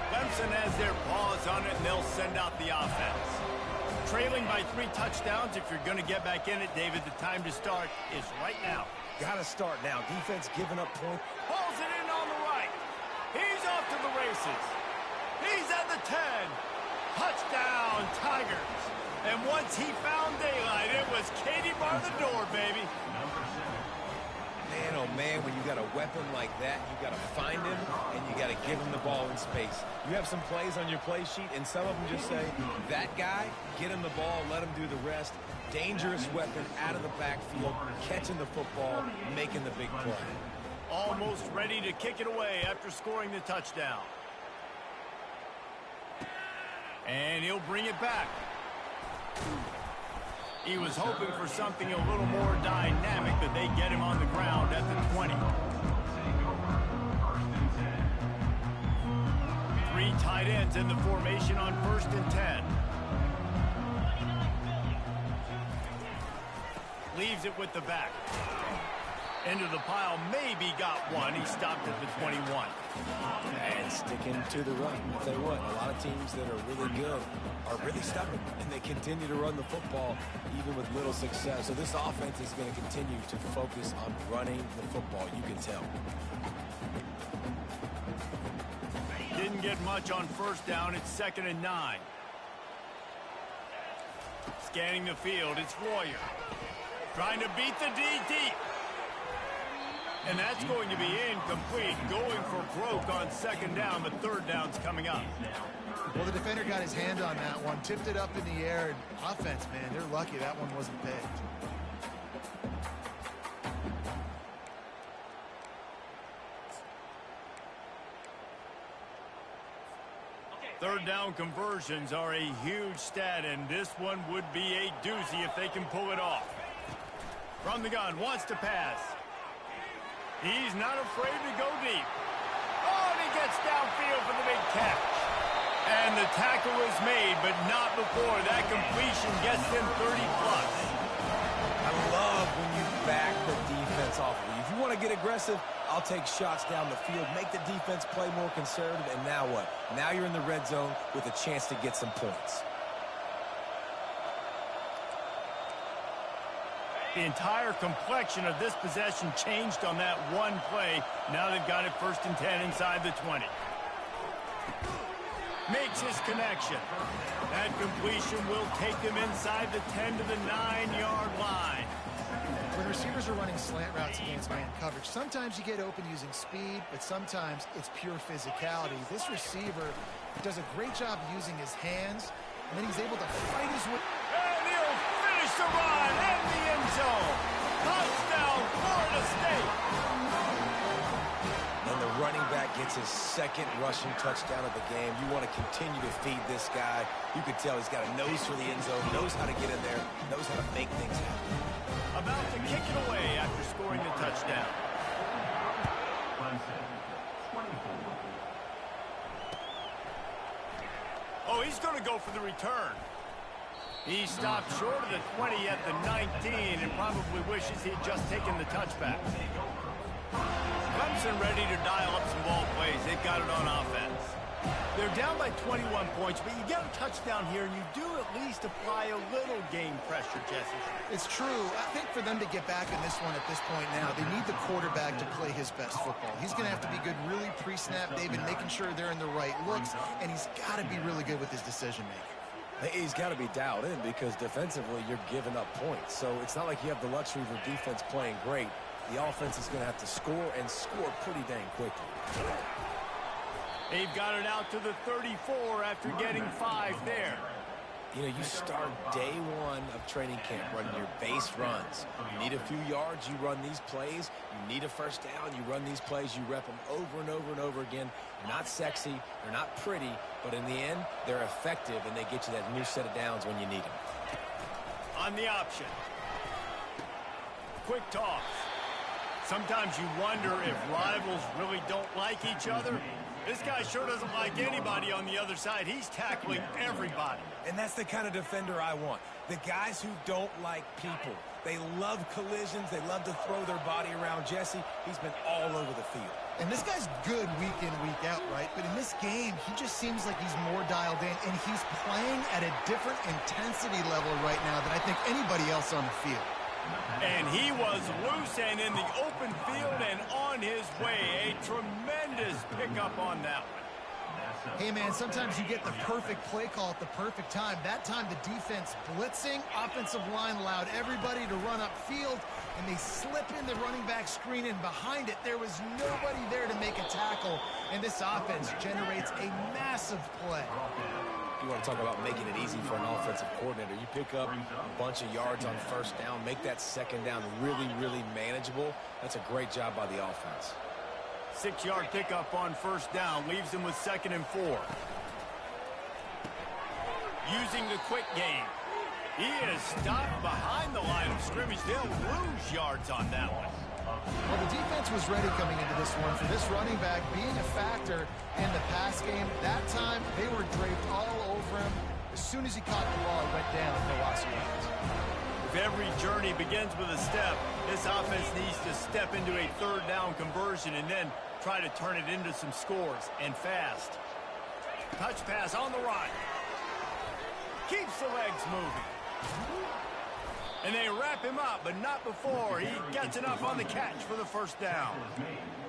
Speaker 1: Clemson has their paws on it, and they'll send out the offense. Trailing by 3 touchdowns, if you're going to get back in it, David, the time to start is right now.
Speaker 2: Got to start now. Defense giving up points.
Speaker 1: Pulls it in on the right. He's off to the races. He's at the 10. Touchdown, Tigers. And once he found daylight, it was Katie bar the door, baby.
Speaker 2: Man, oh man, when you got a weapon like that, you got to find him and you got to give him the ball in space. You have some plays on your play sheet, and some of them just say, that guy, get him the ball, let him do the rest. Dangerous weapon out of the backfield, catching the football, making the big play.
Speaker 1: Almost ready to kick it away after scoring the touchdown. And he'll bring it back. He was hoping for something a little more dynamic, but they get him on the ground at the 20. 3 tight ends in the formation on 1st and 10. Leaves it with the back. Into the pile, maybe got one. He stopped at the 21.
Speaker 2: And sticking to the run. I'll tell you what, a lot of teams that are really good are really stubborn, and they continue to run the football even with little success. So this offense is going to continue to focus on running the football. You can tell.
Speaker 1: Didn't get much on 1st down. It's 2nd and 9. Scanning the field, it's Royer. Trying to beat the D deep. And that's going to be incomplete. Going for broke on 2nd down, but 3rd down's coming up.
Speaker 3: Well, the defender got his hand on that one, tipped it up in the air. And offense, man, they're lucky that one wasn't picked.
Speaker 1: 3rd down conversions are a huge stat, and this one would be a doozy if they can pull it off. From the gun, wants to pass. He's not afraid to go deep. Oh, and he gets downfield for the big catch. And the tackle is made, but not before that completion gets them 30-plus.
Speaker 2: I love when you back the defense off of you. If you want to get aggressive, I'll take shots down the field, make the defense play more conservative, and now what? Now you're in the red zone with a chance to get some points.
Speaker 1: The entire complexion of this possession changed on that one play. Now they've got it 1st and 10 inside the 20. Makes his connection. That completion will take them inside the 10 to the 9-yard line.
Speaker 3: When receivers are running slant routes against man coverage, sometimes you get open using speed, but sometimes it's pure physicality. This receiver does a great job using his hands, and then he's able to fight his way.
Speaker 1: And he'll finish the run in the end zone. Touchdown, Florida State.
Speaker 2: And the running back gets It's his second rushing touchdown of the game. You want to continue to feed this guy. You could tell he's got a nose for the end zone, knows how to get in there, knows how to make things happen.
Speaker 1: About to kick it away after scoring the touchdown. Oh, he's going to go for the return. He stopped short of the 20 at the 19 and probably wishes he had just taken the touchback. Clemson ready to dial up some ball plays. They've got it on offense. They're down by 21 points, but you get a touchdown here, and you do at least apply a little game pressure, Jesse.
Speaker 3: It's true. I think for them to get back in this one at this point now, they need the quarterback to play his best football. He's going to have to be good really pre-snap, David, making sure they're in the right looks, and he's got to be really good with his decision-making.
Speaker 2: He's got to be dialed in because defensively you're giving up points. So it's not like you have the luxury of your defense playing great. The offense is going to have to score and score pretty dang quickly.
Speaker 1: They've got it out to the 34 after getting 5 there.
Speaker 2: You know, you start day one of training camp running your base runs. You need a few yards, you run these plays. You need a first down, you run these plays. You rep them over and over and over again. They're not sexy, they're not pretty, but in the end, they're effective, and they get you that new set of downs when you need them.
Speaker 1: On the option. Quick toss. Sometimes you wonder if rivals really don't like each other. This guy sure doesn't like anybody on the other side. He's tackling everybody.
Speaker 2: And that's the kind of defender I want. The guys who don't like people. They love collisions. They love to throw their body around. Jesse, he's been all over the field.
Speaker 3: And this guy's good week in, week out, right? But in this game, he just seems like he's more dialed in, and he's playing at a different intensity level right now than I think anybody else on the field.
Speaker 1: And he was loose and in the open field and on his way. A tremendous pickup on that one.
Speaker 3: Hey, man, sometimes you get the perfect play call at the perfect time. That time the defense blitzing, offensive line allowed everybody to run upfield, and they slip in the running back screen, and behind it there was nobody there to make a tackle, and this offense generates a massive play.
Speaker 2: You want to talk about making it easy for an offensive coordinator. You pick up a bunch of yards on first down, make that second down really, really manageable. That's a great job by the offense.
Speaker 1: 6-yard pickup on first down leaves him with 2nd and 4. Using the quick game. He is stopped behind the line of scrimmage. They'll lose yards on that one.
Speaker 3: Well, the defense was ready coming into this one for this running back being a factor in the pass game. That time, they were draped all over him. As soon as he caught the ball, it went down. No loss of yards.
Speaker 1: If every journey begins with a step, this offense needs to step into a 3rd down conversion and then try to turn it into some scores, and fast. Touch pass on the run. Keeps the legs moving. And they wrap him up, but not before he gets enough on the catch for the first down.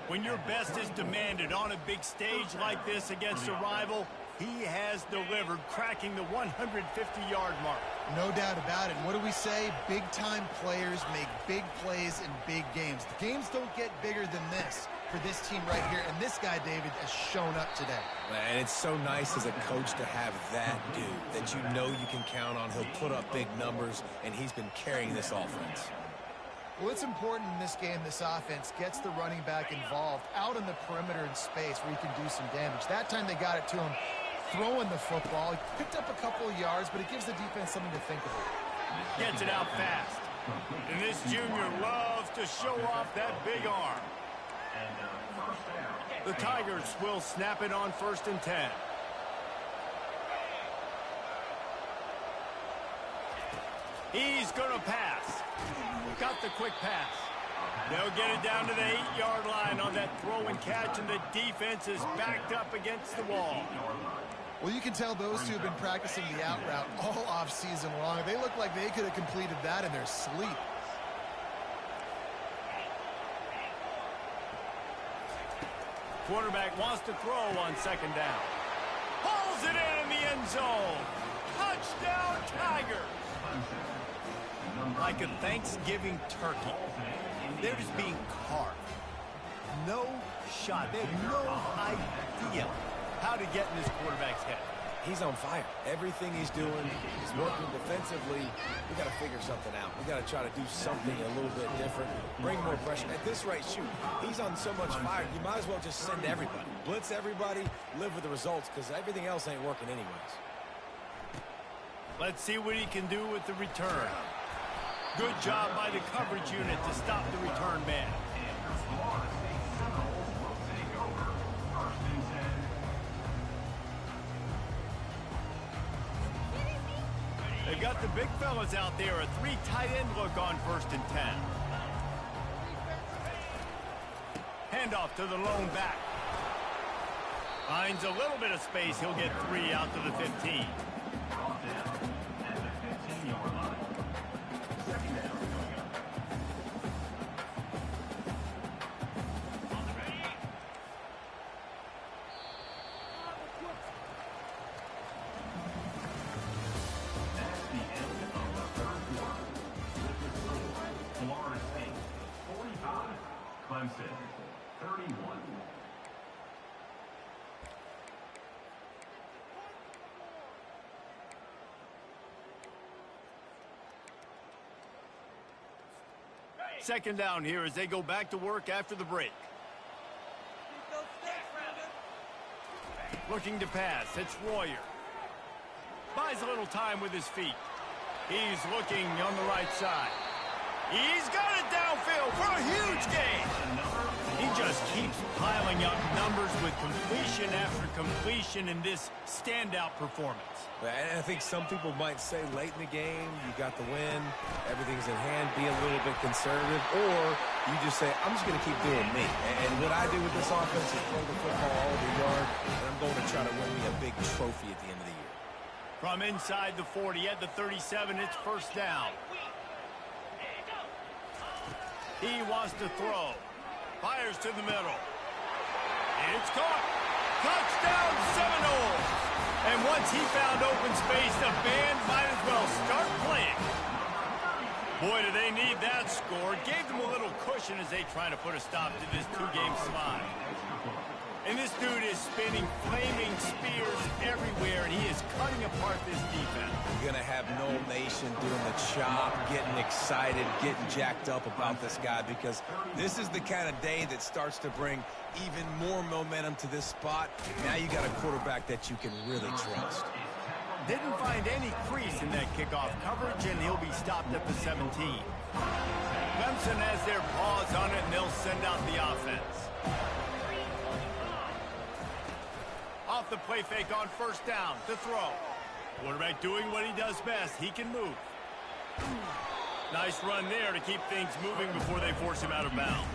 Speaker 1: When your best is demanded on a big stage like this against a rival, he has delivered, cracking the 150-yard mark.
Speaker 3: No doubt about it. What do we say? Big-time players make big plays in big games. The games don't get bigger than this for this team right here, and this guy, David, has shown up today.
Speaker 2: And it's so nice as a coach to have that dude that you know you can count on. He'll put up big numbers, and he's been carrying this offense.
Speaker 3: Well, it's important in this game this offense gets the running back involved out in the perimeter in space where he can do some damage. That time they got it to him throwing the football. He picked up a couple of yards, but it gives the defense something to think about.
Speaker 1: Gets it out fast. And this junior loves to show off that big arm. The Tigers will snap it on 1st and 10. He's going to pass. Got the quick pass. They'll get it down to the 8-yard line on that throw and catch, and the defense is backed up against the wall.
Speaker 3: Well, you can tell those two have been practicing the out route all off-season long. They look like they could have completed that in their sleep.
Speaker 1: Quarterback wants to throw on 2nd down. Hauls it in the end zone. Touchdown, Tigers. Like a Thanksgiving turkey, they're just being carved. No shot. They have no idea how to get in this quarterback's head.
Speaker 2: he's on fire. Everything he's doing, he's working defensively. We got to figure something out. We got to try to do something a little bit different, bring more pressure. At this rate, shoot, he's on so much fire, you might as well just send everybody. Blitz everybody, live with the results, because everything else ain't working anyways.
Speaker 1: Let's see what he can do with the return. Good job by the coverage unit to stop the return man. They've got the big fellas out there. A 3 tight end look on 1st and 10. Handoff to the lone back. Finds a little bit of space. He'll get 3 out to the 15.
Speaker 4: Clemson, 31.
Speaker 1: Second down here as they go back to work after the break. Looking to pass. It's Royer. Buys a little time with his feet. He's looking on the right side. He's got it downfield for a huge gain. He just keeps piling up numbers with completion after completion in this standout performance.
Speaker 2: And I think some people might say late in the game, you got the win, everything's in hand, be a little bit conservative, or you just say, I'm just going to keep doing me. And what I do with this offense is throw the football all over the yard, and I'm going to try to win me a big trophy at the end of the year.
Speaker 1: From inside the 40 at the 37, it's first down. He wants to throw. Fires to the middle. It's caught. Touchdown Seminoles. And once he found open space, the band might as well start playing. Boy, do they need that score. Gave them a little cushion as they try to put a stop to this 2-game slide. And this dude is spinning flaming spears everywhere, and he is cutting apart this defense.
Speaker 2: You're going to have Noel Nation doing the chop, getting excited, getting jacked up about this guy, because this is the kind of day that starts to bring even more momentum to this spot. Now you got a quarterback that you can really trust.
Speaker 1: Didn't find any crease in that kickoff coverage, and he'll be stopped at the 17. Clemson has their paws on it, and they'll send out the offense. Off the play fake on first down to throw. Quarterback doing what he does best. He can move. Nice run there to keep things moving before they force him out of bounds.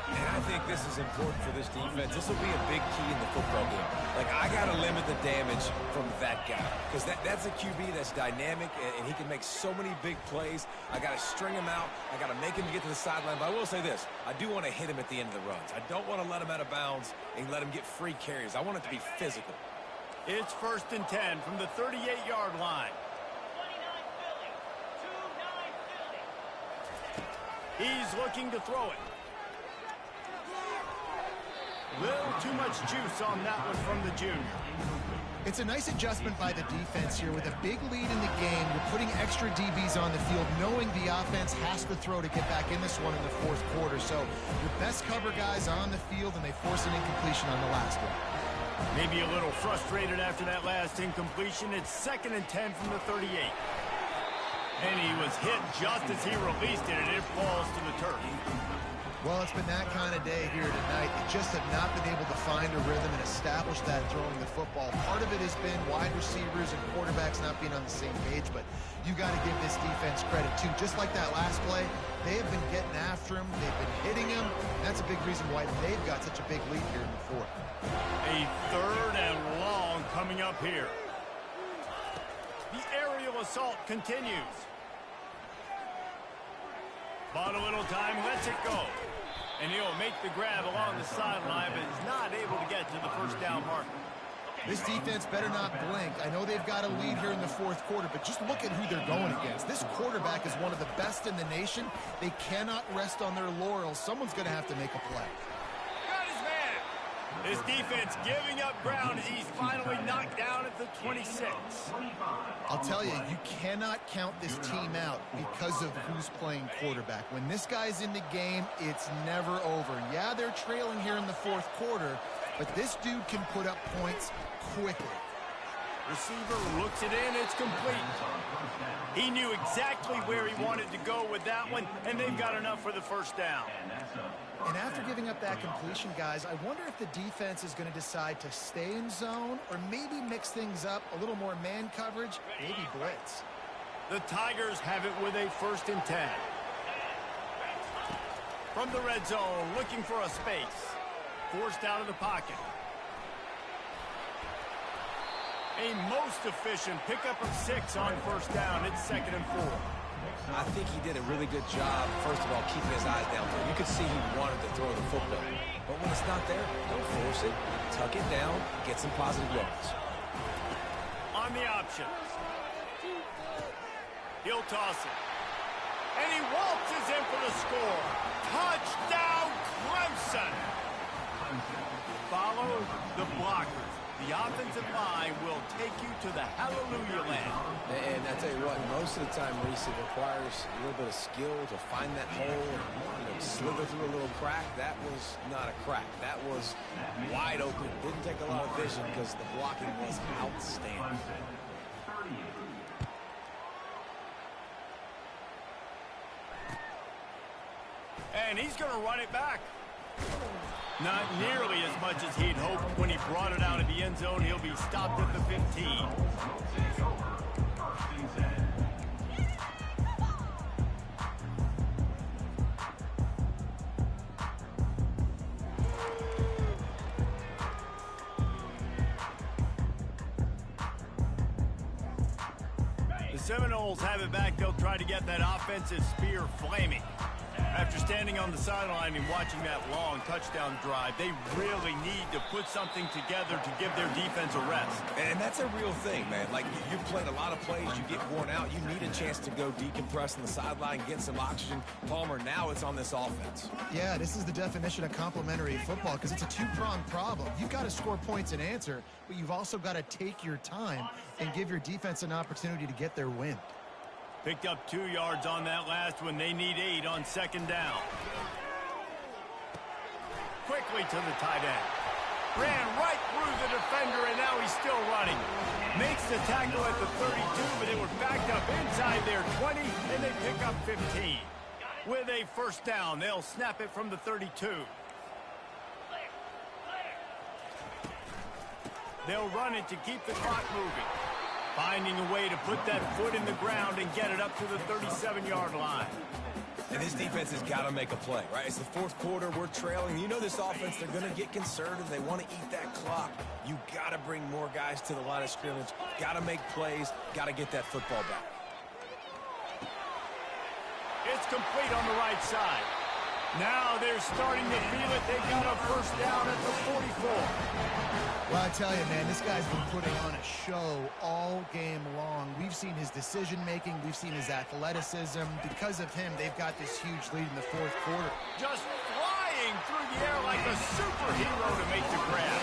Speaker 2: And I think this is important for this defense. This will be a big key in the football game. Like, I got to limit the damage from that guy, because that's a QB that's dynamic, and he can make so many big plays. I got to string him out. I got to make him get to the sideline. But I will say this. I do want to hit him at the end of the runs. I don't want to let him out of bounds and let him get free carries. I want it to be physical.
Speaker 1: It's 1st and 10 from the 38-yard line. He's looking to throw it. Little too much juice on that one from the junior.
Speaker 3: It's a nice adjustment by the defense here. With a big lead in the game, you're putting extra DBs on the field, knowing the offense has to throw to get back in this one in the 4th quarter. So your best cover guys on the field, and they force an incompletion on the last one.
Speaker 1: Maybe a little frustrated after that last incompletion. It's 2nd and 10 from the 38. And he was hit just as he released it, and it falls to the turf.
Speaker 3: Well, it's been that kind of day here tonight. They just have not been able to find a rhythm and establish that throwing the football. Part of it has been wide receivers and quarterbacks not being on the same page, but you got to give this defense credit, too. Just like that last play, they have been getting after him. They've been hitting him. That's a big reason why they've got such a big lead here in the 4th.
Speaker 1: A 3rd and long coming up here. The aerial assault continues. Bought a little time, lets it go. And he'll make the grab along the sideline, but is not able to get to the first down marker.
Speaker 3: This defense better not blink. I know they've got a lead here in the 4th quarter, but just look at who they're going against. This quarterback is one of the best in the nation. They cannot rest on their laurels. Someone's going to have to make a play.
Speaker 1: Got his man. This defense giving up ground as he's finally knocked down at the 26.
Speaker 3: I'll tell you, you cannot count this team out because of who's playing quarterback. When this guy's in the game, it's never over. Yeah, they're trailing here in the fourth quarter, but this dude can put up points quickly.
Speaker 1: Receiver looks it in, it's complete. He knew exactly where he wanted to go with that one, and they've got enough for the first down.
Speaker 3: And after giving up that completion, guys, I wonder if the defense is going to decide to stay in zone or maybe mix things up, a little more man coverage, maybe blitz.
Speaker 1: The Tigers have it with a 1st and 10. From the red zone, looking for a space. Forced out of the pocket. A most efficient pickup of 6 on 1st down. It's 2nd and 4.
Speaker 2: I think he did a really good job, first of all, keeping his eyes down there. You could see he wanted to throw the football. But when it's not there, don't force it. Tuck it down, get some positive yards.
Speaker 1: On the options. He'll toss it. And he waltzes in for the score. Touchdown, Clemson! Follow the blockers. The offensive line will take you to the hallelujah land.
Speaker 2: And I tell you what, most of the time, Reese, it requires a little bit of skill to find that hole and slither through a little crack. That was not a crack. That was wide open. Didn't take a lot of vision because the blocking was outstanding.
Speaker 1: And he's going to run it back. Not nearly as much as he'd hoped when he brought it out of the end zone. He'll be stopped at the 15. The Seminoles have it back. They'll try to get that offensive spear flaming. After standing on the sideline and watching that long touchdown drive, they really need to put something together to give their defense a rest.
Speaker 2: And that's a real thing, man. Like, you've played a lot of plays, you get worn out, you need a chance to go decompress on the sideline, get some oxygen. Palmer, now it's on this offense.
Speaker 3: Yeah, this is the definition of complementary football because it's a two-pronged problem. You've got to score points and answer, but you've also got to take your time and give your defense an opportunity to get their win.
Speaker 1: Picked up 2 yards on that last one. They need 8 on 2nd down. Quickly to the tight end. Ran right through the defender, and now he's still running. Makes the tackle at the 32, but they were backed up inside their 20, and they pick up 15. With a 1st down, they'll snap it from the 32. They'll run it to keep the clock moving. Finding a way to put that foot in the ground and get it up to the 37-yard line.
Speaker 2: And this defense has got to make a play, right? It's the 4th quarter. We're trailing. You know this offense, they're going to get conservative. They want to eat that clock. You got to bring more guys to the line of scrimmage. Got to make plays. Got to get that football back.
Speaker 1: It's complete on the right side. Now they're starting to feel it. They've got a 1st down at the 44.
Speaker 3: Well, I tell you, man, this guy's been putting on a show all game long. We've seen his decision-making. We've seen his athleticism. Because of him, they've got this huge lead in the 4th quarter.
Speaker 1: Just flying through the air like a superhero to make the grab.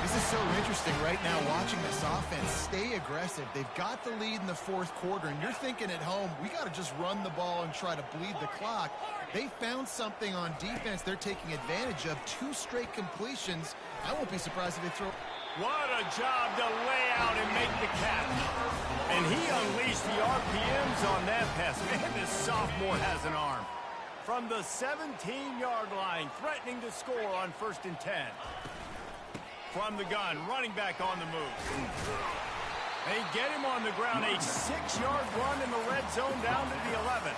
Speaker 3: This is so interesting right now, watching this offense stay aggressive. They've got the lead in the 4th quarter, and you're thinking at home, we got to just run the ball and try to bleed the clock. They found something on defense they're taking advantage of. 2 straight completions. I won't be surprised if they throw.
Speaker 1: What a job to lay out and make the catch. And he unleashed the RPMs on that pass. Man, this sophomore has an arm. From the 17-yard line, threatening to score on 1st and 10. From the gun, running back on the move. They get him on the ground, a 6-yard run in the red zone down to the 11.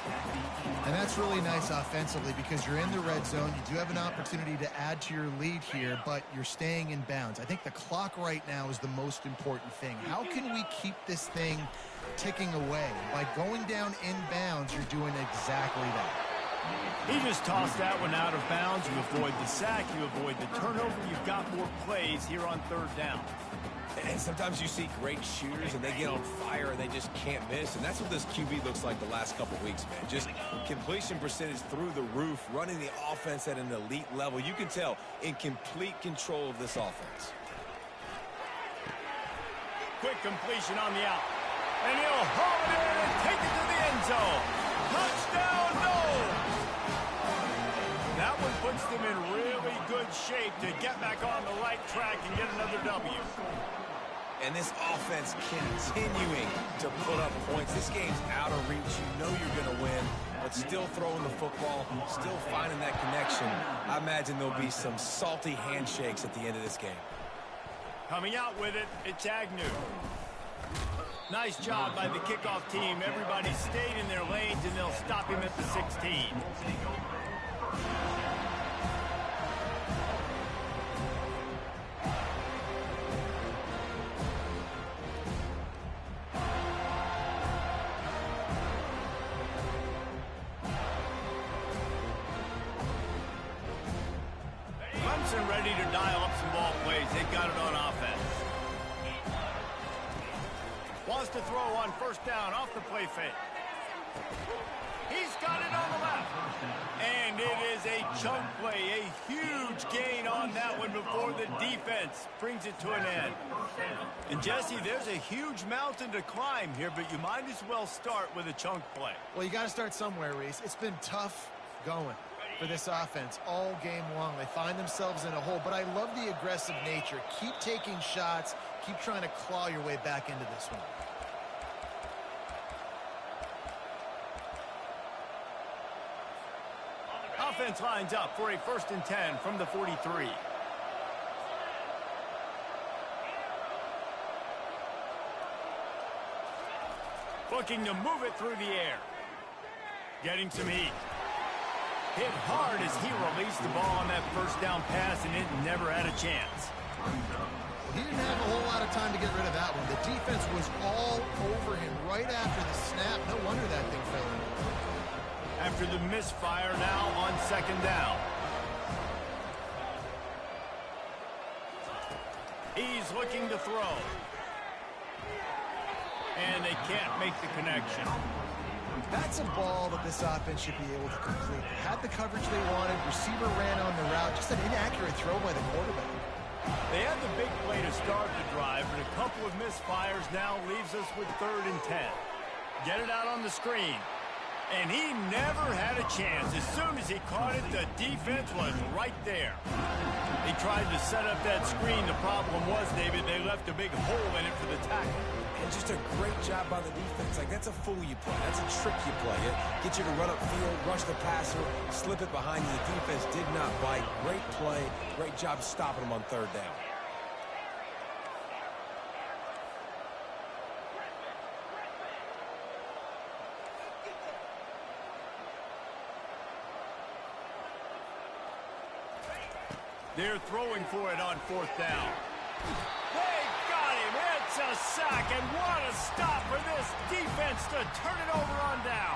Speaker 3: And that's really nice offensively because you're in the red zone. You do have an opportunity to add to your lead here, but you're staying in bounds. I think the clock right now is the most important thing. How can we keep this thing ticking away? By going down in bounds, you're doing exactly that.
Speaker 1: He just tossed that one out of bounds. You avoid the sack. You avoid the turnover. You've got more plays here on 3rd down.
Speaker 2: And sometimes you see great shooters and they get on fire and they just can't miss. And that's what this QB looks like the last couple weeks, man. Just completion percentage through the roof, running the offense at an elite level. You can tell in complete control of this offense.
Speaker 1: Quick completion on the out. And he'll haul it in and take it to the end zone. Touchdown, no! That one puts them in really good shape to get back on the right track and get another W.
Speaker 2: And this offense continuing to put up points. This game's out of reach. You know you're going to win, but still throwing the football, still finding that connection. I imagine there'll be some salty handshakes at the end of this game.
Speaker 1: Coming out with it, it's Agnew. Nice job by the kickoff team. Everybody stayed in their lanes, and they'll stop him at the 16. Clemson ready to dial up some ball plays. They've got it on offense. Wants to throw on first down off the play fake. He's got it on the left. And it is a chunk play, a huge gain on that one before the defense brings it to an end. And Jesse, there's a huge mountain to climb here, but you might as well start with a chunk play.
Speaker 3: Well, you got to start somewhere, Reese. It's been tough going for this offense all game long. They find themselves in a hole, but I love the aggressive nature. Keep taking shots. Keep trying to claw your way back into this one.
Speaker 1: Offense lines up for a 1st and 10 from the 43. Looking to move it through the air. Getting some heat. Hit hard as he released the ball on that first down pass, and it never had a chance.
Speaker 3: He didn't have a whole lot of time to get rid of that one. The defense was all over him right after the snap. No wonder that thing fell in.
Speaker 1: After the misfire, now on 2nd down. He's looking to throw. And they can't make the connection.
Speaker 3: That's a ball that this offense should be able to complete. Had the coverage they wanted, receiver ran on the route, just an inaccurate throw by the quarterback.
Speaker 1: They had the big play to start the drive, but a couple of misfires now leaves us with 3rd and 10. Get it out on the screen. And he never had a chance. As soon as he caught it, the defense was right there. He tried to set up that screen. The problem was, David, they left a big hole in it for the tackle.
Speaker 2: And just a great job by the defense. Like, that's a fool you play. That's a trick you play. It gets you to run upfield, rush the passer, slip it behind you. The defense did not bite. Great play. Great job stopping them on 3rd down.
Speaker 1: They're throwing for it on 4th down. They got him. It's a sack, and what a stop for this defense to turn it over on down.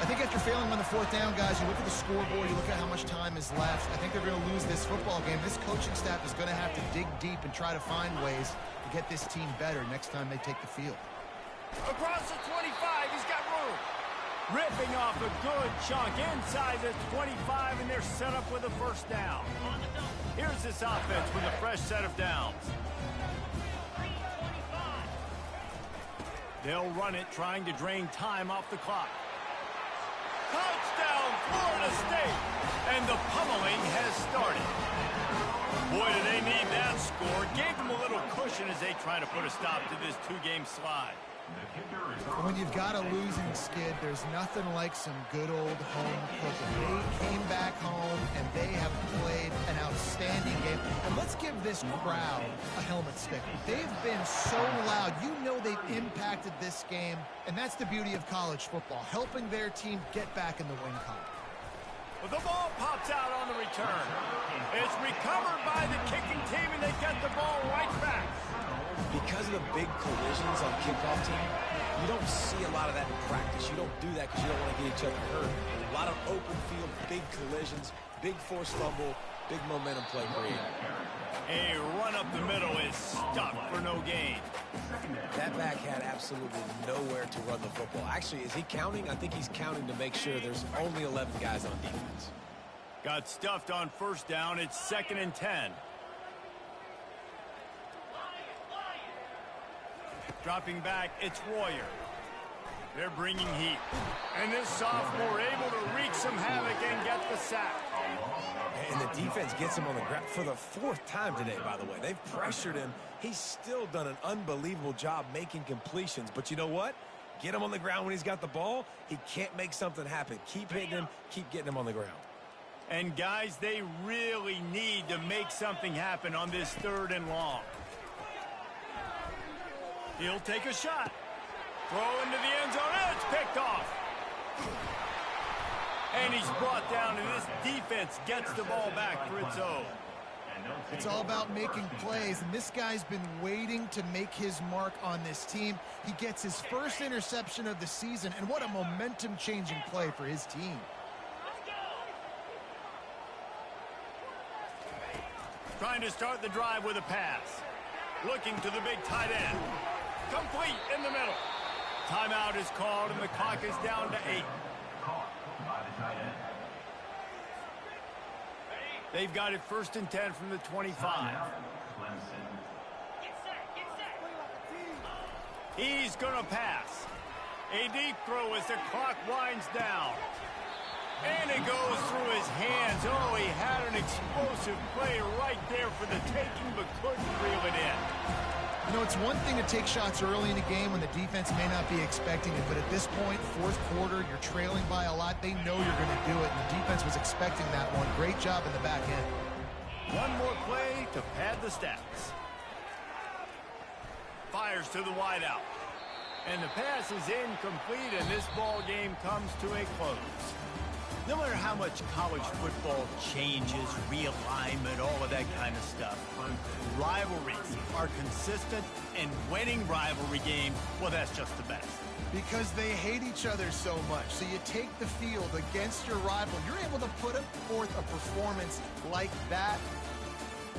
Speaker 3: I think after failing on the 4th down, guys, you look at the scoreboard, you look at how much time is left. I think they're going to lose this football game. This coaching staff is going to have to dig deep and try to find ways to get this team better next time they take the field.
Speaker 1: Across the 25, he's got room. Ripping off a good chunk inside the 25, and they're set up with a 1st down. Here's this offense with a fresh set of downs. They'll run it, trying to drain time off the clock. Touchdown, Florida State! And the pummeling has started. Boy, do they need that score. Gave them a little cushion as they try to put a stop to this 2-game slide.
Speaker 3: When you've got a losing skid, there's nothing like some good old home cooking. They came back home, and they have played an outstanding game. And let's give this crowd a helmet stick. They've been so loud. You know they've impacted this game, and that's the beauty of college football, helping their team get back in the win column.
Speaker 1: Well, the ball pops out on the return. It's recovered by the kicking team, and they get the ball right back.
Speaker 2: Because of the big collisions on kickoff team, you don't see a lot of that in practice. You don't do that because you don't want to get each other hurt. A lot of open field, big collisions, big forced fumble, Big momentum play created.
Speaker 1: A run up the middle is stuffed for no gain.
Speaker 2: That back had absolutely nowhere to run the football. Actually, is he counting? I think he's counting to make sure there's only 11 guys on defense.
Speaker 1: Got stuffed on first down. It's 2nd and 10. Dropping back, it's Royer. They're bringing heat. And this sophomore able to wreak some havoc and get the sack.
Speaker 2: And the defense gets him on the ground for the 4th time today, by the way. They've pressured him. He's still done an unbelievable job making completions. But you know what? Get him on the ground when he's got the ball. He can't make something happen. Keep hitting him. Keep getting him on the ground.
Speaker 1: And, guys, they really need to make something happen on this 3rd and long. He'll take a shot. Throw into the end zone. It's picked off. And he's brought down, and this defense gets the ball back for its own.
Speaker 3: It's all about making plays, and this guy's been waiting to make his mark on this team. He gets his first interception of the season, and what a momentum-changing play for his team.
Speaker 1: Trying to start the drive with a pass. Looking to the big tight end. Complete in the middle. Timeout is called, and the clock is down to 8. They've got it 1st and 10 from the 25. He's going to pass. A deep throw as the clock winds down. And it goes through his hands. Oh, he had an explosive play right there for the taking, but couldn't reel it in.
Speaker 3: You know, it's one thing to take shots early in a game when the defense may not be expecting it, but at this point, 4th quarter, you're trailing by a lot. They know you're going to do it, and the defense was expecting that one. Great job in the back end.
Speaker 1: One more play to pad the stats. Fires to the wideout. And the pass is incomplete, and this ball game comes to a close. No matter how much college football changes, realignment, all of that kind of stuff, rivalries are consistent, and winning rivalry games, well, that's just the best.
Speaker 3: Because they hate each other so much. So you take the field against your rival. You're able to put forth a performance like that.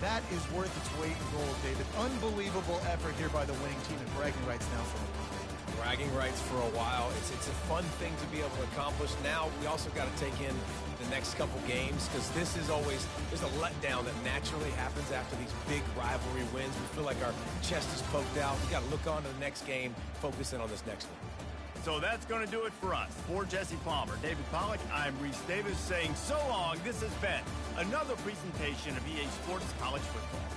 Speaker 3: That is worth its weight in gold, David. Unbelievable effort here by the winning team, and bragging rights now for them.
Speaker 2: Bragging rights for a while. It's a fun thing to be able to accomplish. Now we also got to take in the next couple games, because this is always, there's a letdown that naturally happens after these big rivalry wins. We feel like our chest is poked out. We got to look on to the next game, focus in on this next one.
Speaker 1: So that's going to do it for us. For Jesse Palmer, David Pollack, I'm Reese Davis saying so long. This has been another presentation of EA Sports College Football.